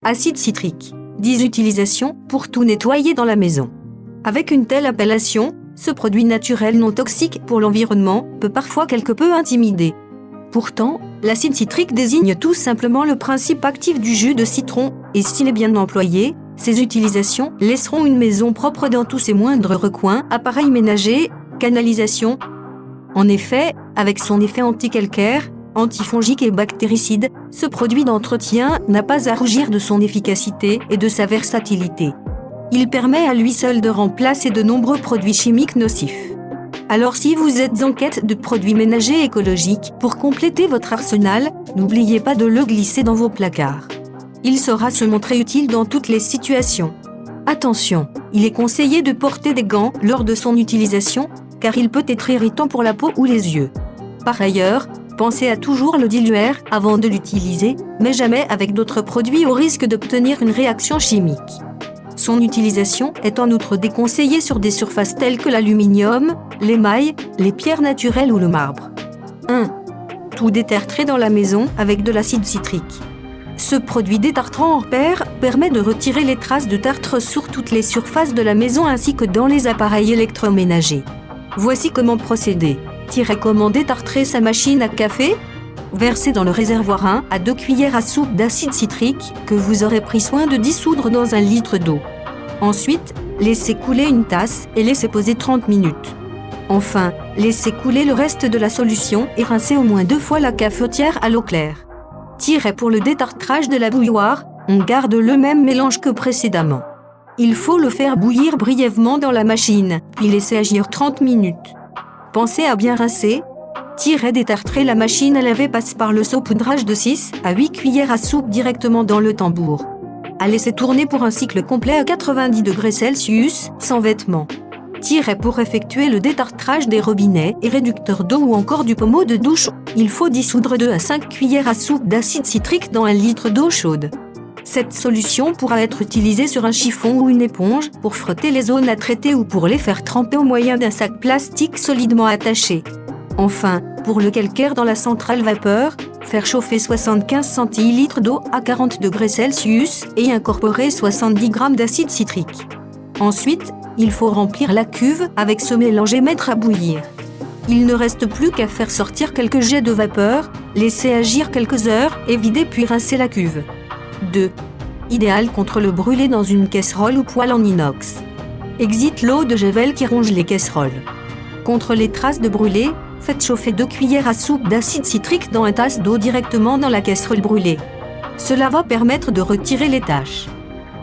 Acide citrique. 10 utilisations pour tout nettoyer dans la maison. Avec une telle appellation, ce produit naturel non toxique pour l'environnement peut parfois quelque peu intimider. Pourtant, l'acide citrique désigne tout simplement le principe actif du jus de citron, et s'il est bien employé, ces utilisations laisseront une maison propre dans tous ses moindres recoins, appareils ménagers, canalisations. En effet, avec son effet anticalcaire, antifongique et bactéricide, ce produit d'entretien n'a pas à rougir de son efficacité et de sa versatilité. Il permet à lui seul de remplacer de nombreux produits chimiques nocifs. Alors si vous êtes en quête de produits ménagers écologiques, pour compléter votre arsenal, n'oubliez pas de le glisser dans vos placards. Il saura se montrer utile dans toutes les situations. Attention, il est conseillé de porter des gants lors de son utilisation, car il peut être irritant pour la peau ou les yeux. Par ailleurs, pensez à toujours le diluer avant de l'utiliser, mais jamais avec d'autres produits au risque d'obtenir une réaction chimique. Son utilisation est en outre déconseillée sur des surfaces telles que l'aluminium, l'émail, les pierres naturelles ou le marbre. 1. Tout détartrer dans la maison avec de l'acide citrique. Ce produit détartrant en paire permet de retirer les traces de tartre sur toutes les surfaces de la maison ainsi que dans les appareils électroménagers. Voici comment procéder. Comment détartrer sa machine à café? Versez dans le réservoir 1 à 2 cuillères à soupe d'acide citrique que vous aurez pris soin de dissoudre dans 1 litre d'eau. Ensuite, laissez couler une tasse et laissez poser 30 minutes. Enfin, laissez couler le reste de la solution et rincez au moins 2 fois la cafetière à l'eau claire. Pour le détartrage de la bouilloire, on garde le même mélange que précédemment. Il faut le faire bouillir brièvement dans la machine, puis laisser agir 30 minutes. Pensez à bien rincer. Détartrer la machine à laver passe par le saupoudrage de 6 à 8 cuillères à soupe directement dans le tambour. À laisser tourner pour un cycle complet à 90 degrés Celsius, sans vêtements. Pour effectuer le détartrage des robinets et réducteurs d'eau ou encore du pommeau de douche, il faut dissoudre 2 à 5 cuillères à soupe d'acide citrique dans 1 litre d'eau chaude. Cette solution pourra être utilisée sur un chiffon ou une éponge pour frotter les zones à traiter ou pour les faire tremper au moyen d'un sac plastique solidement attaché. Enfin, pour le calcaire dans la centrale vapeur, faire chauffer 75 centilitres d'eau à 40 degrés Celsius et incorporer 70 g d'acide citrique. Ensuite, il faut remplir la cuve avec ce mélange et mettre à bouillir. Il ne reste plus qu'à faire sortir quelques jets de vapeur, laisser agir quelques heures et vider puis rincer la cuve. 2. Idéal contre le brûlé dans une casserole ou poêle en inox. Exit l'eau de javel qui ronge les casseroles. Contre les traces de brûlé, faites chauffer 2 cuillères à soupe d'acide citrique dans 1 tasse d'eau directement dans la casserole brûlée. Cela va permettre de retirer les taches.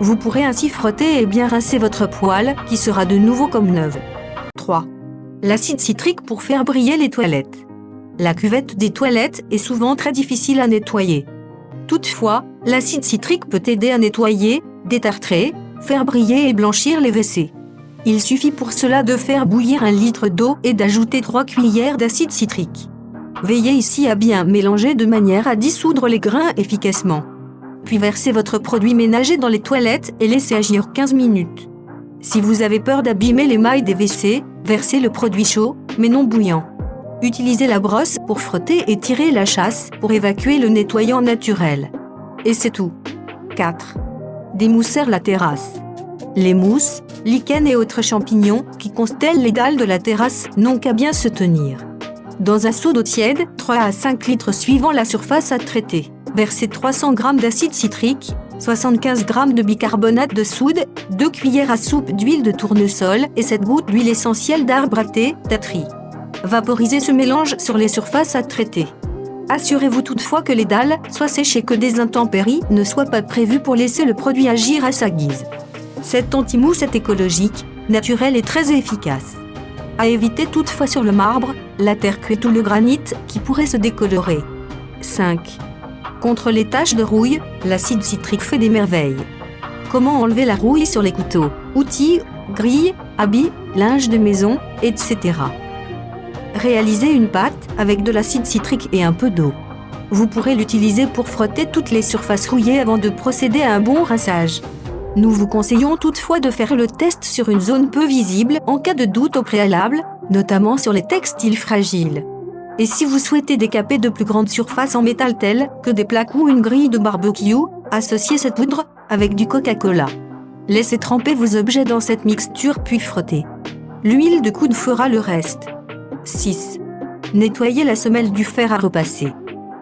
Vous pourrez ainsi frotter et bien rincer votre poêle qui sera de nouveau comme neuve. 3. L'acide citrique pour faire briller les toilettes. La cuvette des toilettes est souvent très difficile à nettoyer. Toutefois, l'acide citrique peut aider à nettoyer, détartrer, faire briller et blanchir les WC. Il suffit pour cela de faire bouillir 1 litre d'eau et d'ajouter 3 cuillères d'acide citrique. Veillez ici à bien mélanger de manière à dissoudre les grains efficacement. Puis versez votre produit ménager dans les toilettes et laissez agir 15 minutes. Si vous avez peur d'abîmer l'émail des WC, versez le produit chaud, mais non bouillant. Utilisez la brosse pour frotter et tirer la chasse pour évacuer le nettoyant naturel. Et c'est tout. 4. Démousser la terrasse. Les mousses, lichens et autres champignons qui constellent les dalles de la terrasse n'ont qu'à bien se tenir. Dans un seau d'eau tiède, 3 à 5 litres suivant la surface à traiter. Versez 300 g d'acide citrique, 75 g de bicarbonate de soude, 2 cuillères à soupe d'huile de tournesol et 7 gouttes d'huile essentielle d'arbre à thé, Tatri. Vaporisez ce mélange sur les surfaces à traiter. Assurez-vous toutefois que les dalles soient sèches et que des intempéries ne soient pas prévues pour laisser le produit agir à sa guise. Cette anti-mousse est écologique, naturelle et très efficace. À éviter toutefois sur le marbre, la terre cuite ou le granit qui pourrait se décolorer. 5. Contre les taches de rouille, l'acide citrique fait des merveilles. Comment enlever la rouille sur les couteaux, outils, grilles, habits, linge de maison, etc. Réalisez une pâte avec de l'acide citrique et un peu d'eau. Vous pourrez l'utiliser pour frotter toutes les surfaces rouillées avant de procéder à un bon rinçage. Nous vous conseillons toutefois de faire le test sur une zone peu visible en cas de doute au préalable, notamment sur les textiles fragiles. Et si vous souhaitez décaper de plus grandes surfaces en métal telles que des plaques ou une grille de barbecue, associez cette poudre avec du Coca-Cola. Laissez tremper vos objets dans cette mixture puis frottez. L'huile de coude fera le reste. 6. Nettoyez la semelle du fer à repasser.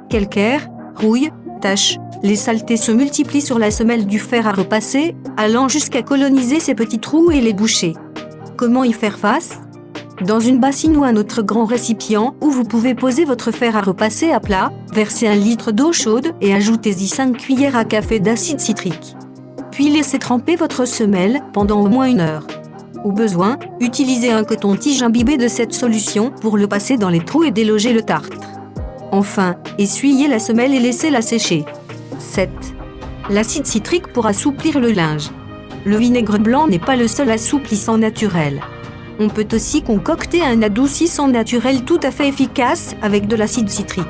Calcaire, rouille, taches, les saletés se multiplient sur la semelle du fer à repasser, allant jusqu'à coloniser ces petits trous et les boucher. Comment y faire face ? Dans une bassine ou un autre grand récipient où vous pouvez poser votre fer à repasser à plat, versez 1 litre d'eau chaude et ajoutez-y 5 cuillères à café d'acide citrique. Puis laissez tremper votre semelle pendant au moins 1 heure. Au besoin, utilisez un coton-tige imbibé de cette solution pour le passer dans les trous et déloger le tartre. Enfin, essuyez la semelle et laissez-la sécher. 7. L'acide citrique pour assouplir le linge. Le vinaigre blanc n'est pas le seul assouplissant naturel. On peut aussi concocter un adoucissant naturel tout à fait efficace avec de l'acide citrique.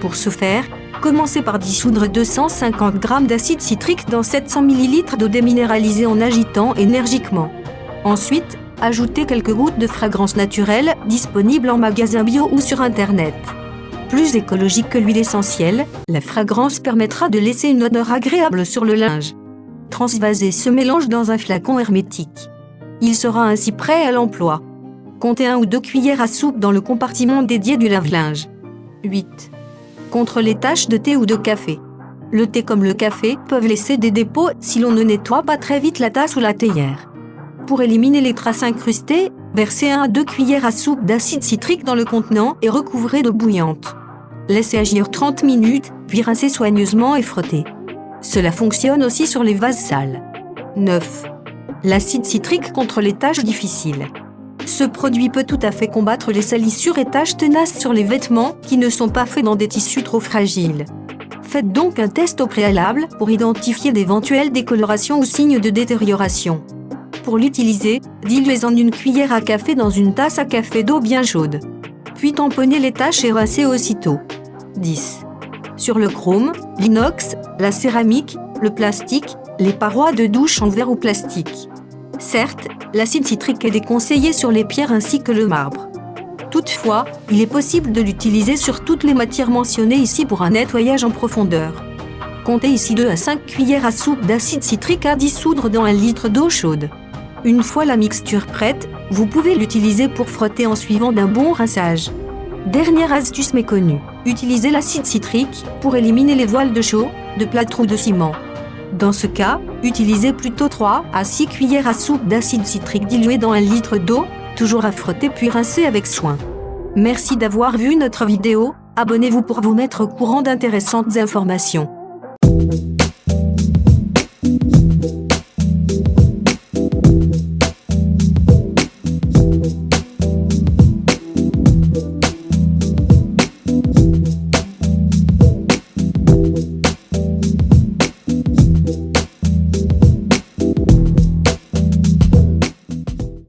Pour ce faire, commencez par dissoudre 250 g d'acide citrique dans 700 ml d'eau déminéralisée en agitant énergiquement. Ensuite, ajoutez quelques gouttes de fragrance naturelle disponibles en magasin bio ou sur Internet. Plus écologique que l'huile essentielle, la fragrance permettra de laisser une odeur agréable sur le linge. Transvasez ce mélange dans un flacon hermétique. Il sera ainsi prêt à l'emploi. Comptez 1 ou 2 cuillères à soupe dans le compartiment dédié du lave-linge. 8. Contre les taches de thé ou de café. Le thé comme le café peuvent laisser des dépôts si l'on ne nettoie pas très vite la tasse ou la théière. Pour éliminer les traces incrustées, versez 1 à 2 cuillères à soupe d'acide citrique dans le contenant et recouvrez d'eau bouillante. Laissez agir 30 minutes, puis rincez soigneusement et frottez. Cela fonctionne aussi sur les vases sales. 9. L'acide citrique contre les taches difficiles. Ce produit peut tout à fait combattre les salissures et taches tenaces sur les vêtements qui ne sont pas faits dans des tissus trop fragiles. Faites donc un test au préalable pour identifier d'éventuelles décolorations ou signes de détérioration. Pour l'utiliser, diluez-en 1 cuillère à café dans une tasse à café d'eau bien chaude. Puis tamponnez les taches et rincez aussitôt. 10. Sur le chrome, l'inox, la céramique, le plastique, les parois de douche en verre ou plastique. Certes, l'acide citrique est déconseillé sur les pierres ainsi que le marbre. Toutefois, il est possible de l'utiliser sur toutes les matières mentionnées ici pour un nettoyage en profondeur. Comptez ici 2 à 5 cuillères à soupe d'acide citrique à dissoudre dans 1 litre d'eau chaude. Une fois la mixture prête, vous pouvez l'utiliser pour frotter en suivant d'un bon rinçage. Dernière astuce méconnue, utilisez l'acide citrique pour éliminer les voiles de chaux, de plâtre ou de ciment. Dans ce cas, utilisez plutôt 3 à 6 cuillères à soupe d'acide citrique dilué dans 1 litre d'eau, toujours à frotter puis rincer avec soin. Merci d'avoir vu notre vidéo, abonnez-vous pour vous mettre au courant d'intéressantes informations.